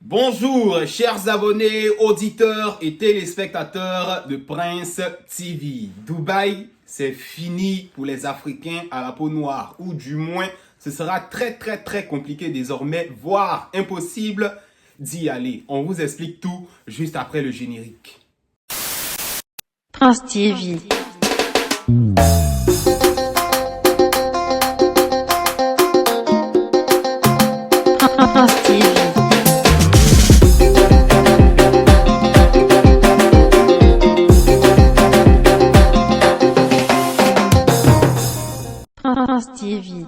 Bonjour chers abonnés, auditeurs et téléspectateurs de Prince TV. Dubaï, c'est fini pour les Africains à la peau noire, ou du moins ce sera très compliqué désormais, voire impossible d'y aller. On vous explique tout juste après le générique. Prince TV. Prince TV. Prince TV.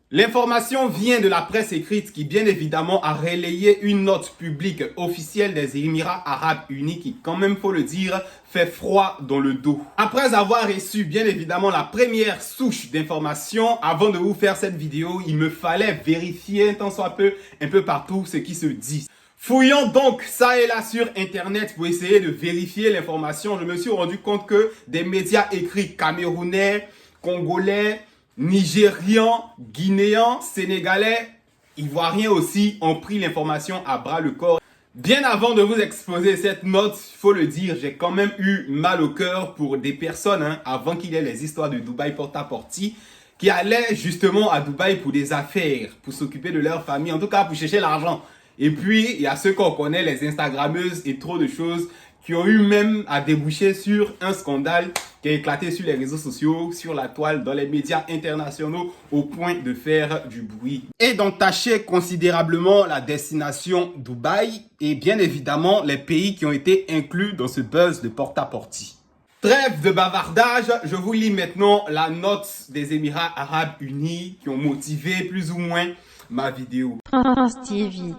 L'information vient de la presse écrite qui bien évidemment a relayé une note publique officielle des Émirats Arabes Unis qui, quand même faut le dire, fait froid dans le dos. Après avoir reçu bien évidemment la première souche d'informations, avant de vous faire cette vidéo, il me fallait vérifier tant soit peu, un peu partout ce qui se dit. Fouillant donc ça et là sur internet pour essayer de vérifier l'information, je me suis rendu compte que des médias écrits camerounais, congolais, nigérians, guinéens, sénégalais, ivoiriens aussi ont pris l'information à bras le corps. Bien avant de vous exposer cette note, il faut le dire, j'ai quand même eu mal au cœur pour des personnes, avant qu'il y ait les histoires de Dubaï porta-porti, qui allaient justement à Dubaï pour des affaires, pour s'occuper de leur famille, en tout cas pour chercher l'argent. Et puis, il y a ceux qu'on connaît, les Instagrammeuses et trop de choses qui ont eu même à déboucher sur un scandale qui a éclaté sur les réseaux sociaux, sur la toile, dans les médias internationaux, au point de faire du bruit et d'entacher considérablement la destination Dubaï et bien évidemment les pays qui ont été inclus dans ce buzz de porta-porti. Trêve de bavardage, je vous lis maintenant la note des Émirats Arabes Unis qui ont motivé plus ou moins ma vidéo. Prince TV.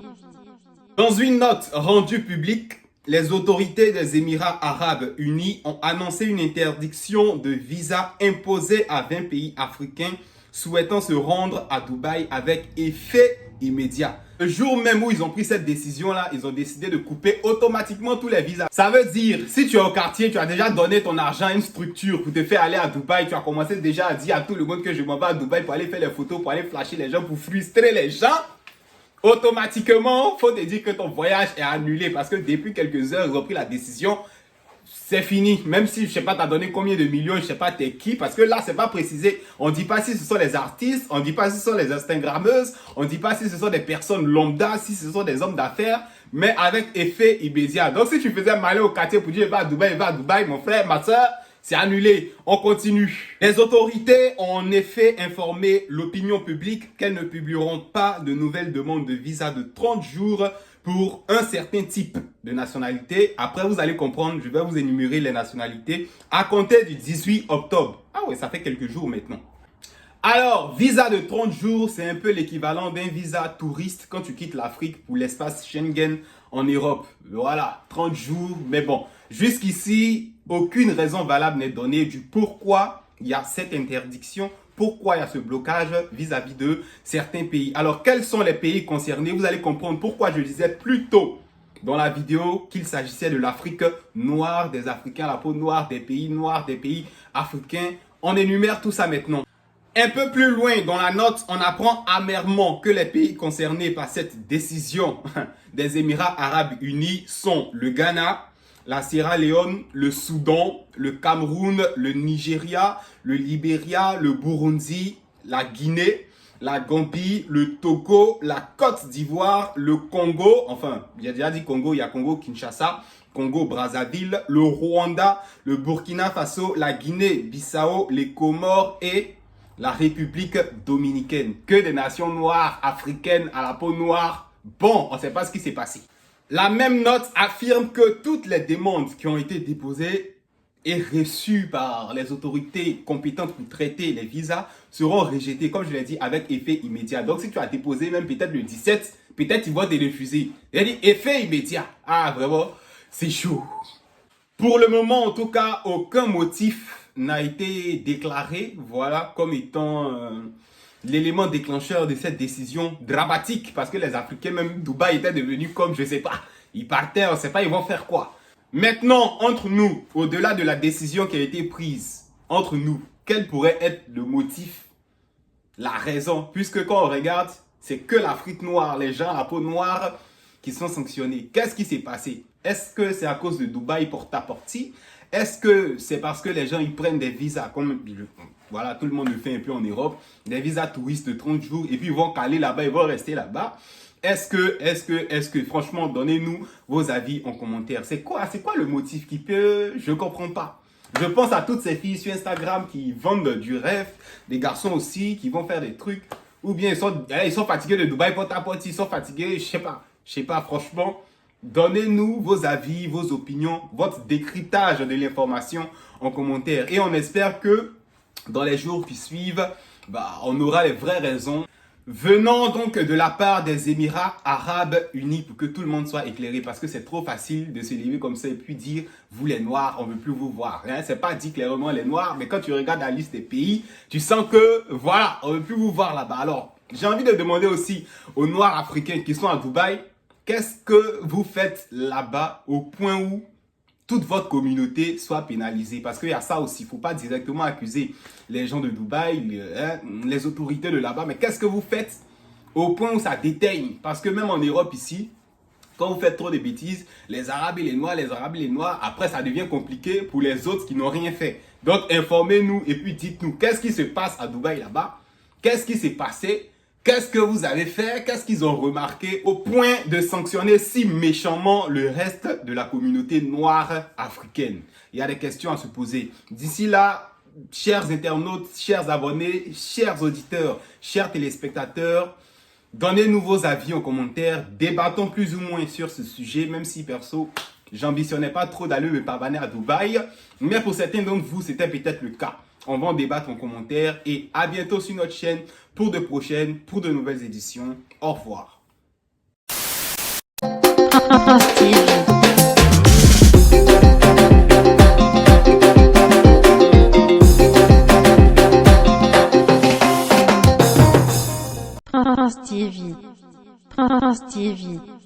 Dans une note rendue publique, les autorités des Émirats Arabes Unis ont annoncé une interdiction de visa imposée à 20 pays africains souhaitant se rendre à Dubaï avec effet immédiat. Le jour même où ils ont pris cette décision-là, ils ont décidé de couper automatiquement tous les visas. Ça veut dire, si tu es au quartier, tu as déjà donné ton argent à une structure pour te faire aller à Dubaï, tu as commencé déjà à dire à tout le monde que je m'en vais à Dubaï pour aller faire les photos, pour aller flasher les gens, pour frustrer les gens. Automatiquement, faut te dire que ton voyage est annulé parce que depuis quelques heures, ils ont pris la décision. C'est fini. Même si, je sais pas, t'as donné combien de millions, je sais pas, t'es qui. Parce que là, c'est pas précisé. On dit pas si ce sont les artistes, on dit pas si ce sont les Instagrammeuses, on dit pas si ce sont des personnes lambda, si ce sont des hommes d'affaires, mais avec effet immédiat. Donc, si tu faisais mal au quartier pour dire, va à Dubaï, mon frère, ma soeur, c'est annulé. On continue. Les autorités ont en effet informé l'opinion publique qu'elles ne publieront pas de nouvelles demandes de visa de 30 jours pour un certain type de nationalité. Après, vous allez comprendre, je vais vous énumérer les nationalités à compter du 18 octobre. Ah ouais, ça fait quelques jours maintenant. Alors, visa de 30 jours, c'est un peu l'équivalent d'un visa touriste quand tu quittes l'Afrique pour l'espace Schengen en Europe. Voilà, 30 jours, mais bon, jusqu'ici, aucune raison valable n'est donnée du pourquoi il y a cette interdiction, pourquoi il y a ce blocage vis-à-vis de certains pays. Alors, quels sont les pays concernés? Vous allez comprendre pourquoi je disais plus tôt dans la vidéo qu'il s'agissait de l'Afrique noire, des Africains à la peau noire, des pays noirs, des pays africains. On énumère tout ça maintenant. Un peu plus loin dans la note, on apprend amèrement que les pays concernés par cette décision des Émirats Arabes Unis sont le Ghana, la Sierra Leone, le Soudan, le Cameroun, le Nigeria, le Libéria, le Burundi, la Guinée, la Gambie, le Togo, la Côte d'Ivoire, le Congo, enfin, j'ai déjà dit Congo, il y a Congo-Kinshasa, Congo-Brazzaville, le Rwanda, le Burkina Faso, la Guinée-Bissau, les Comores et la République dominicaine. Que des nations noires, africaines, à la peau noire. Bon, on ne sait pas ce qui s'est passé. La même note affirme que toutes les demandes qui ont été déposées et reçues par les autorités compétentes pour traiter les visas seront rejetées, comme je l'ai dit, avec effet immédiat. Donc, si tu as déposé même peut-être le 17, peut-être ils vont te refuser. Il a dit effet immédiat. Ah, vraiment, c'est chaud. Pour le moment, en tout cas, aucun motif n'a été déclaré, voilà, comme étant l'élément déclencheur de cette décision dramatique, parce que les Africains, même Dubaï, étaient devenus comme, je sais pas, ils partaient, on sait pas, ils vont faire quoi. Maintenant, entre nous, au-delà de la décision qui a été prise, entre nous, quel pourrait être le motif, la raison, puisque quand on regarde, c'est que l'Afrique noire, les gens à la peau noire qui sont sanctionnés. Qu'est-ce qui s'est passé? Est-ce que c'est à cause de Dubaï porte-à-porte? Est-ce que c'est parce que les gens ils prennent des visas, comme voilà, tout le monde le fait un peu en Europe, des visas touristes de 30 jours et puis ils vont caler là-bas, ils vont rester là-bas? Est-ce que, franchement, donnez-nous vos avis en commentaire. C'est quoi le motif qui peut, je ne comprends pas. Je pense à toutes ces filles sur Instagram qui vendent du rêve, des garçons aussi qui vont faire des trucs, ou bien ils sont fatigués de Dubaï porte-à-porte, ils sont fatigués, je sais pas, franchement. Donnez-nous vos avis, vos opinions, votre décryptage de l'information en commentaire. Et on espère que dans les jours qui suivent, on aura les vraies raisons. Venant donc de la part des Émirats Arabes Unis pour que tout le monde soit éclairé parce que c'est trop facile de se lever comme ça et puis dire vous les Noirs on veut plus vous voir. Hein? C'est pas dit clairement les Noirs mais quand tu regardes la liste des pays tu sens que voilà on veut plus vous voir là-bas. Alors j'ai envie de demander aussi aux Noirs africains qui sont à Dubaï qu'est-ce que vous faites là-bas au point où toute votre communauté soit pénalisée. Parce qu'il y a ça aussi. Il ne faut pas directement accuser les gens de Dubaï, les autorités de là-bas. Mais qu'est-ce que vous faites au point où ça déteigne? Parce que même en Europe ici, quand vous faites trop de bêtises, les Arabes et les Noirs, après ça devient compliqué pour les autres qui n'ont rien fait. Donc informez-nous et puis dites-nous qu'est-ce qui se passe à Dubaï là-bas? Qu'est-ce qui s'est passé? Qu'est-ce que vous avez fait? Qu'est-ce qu'ils ont remarqué au point de sanctionner si méchamment le reste de la communauté noire africaine? Il y a des questions à se poser. D'ici là, chers internautes, chers abonnés, chers auditeurs, chers téléspectateurs, donnez-nous vos avis en commentaire. Débattons plus ou moins sur ce sujet, même si perso, j'ambitionnais pas trop d'aller me pavaner à Dubaï. Mais pour certains d'entre vous, c'était peut-être le cas. On va en débattre en commentaire et à bientôt sur notre chaîne pour de nouvelles éditions. Au revoir. Prince TV. Prince TV.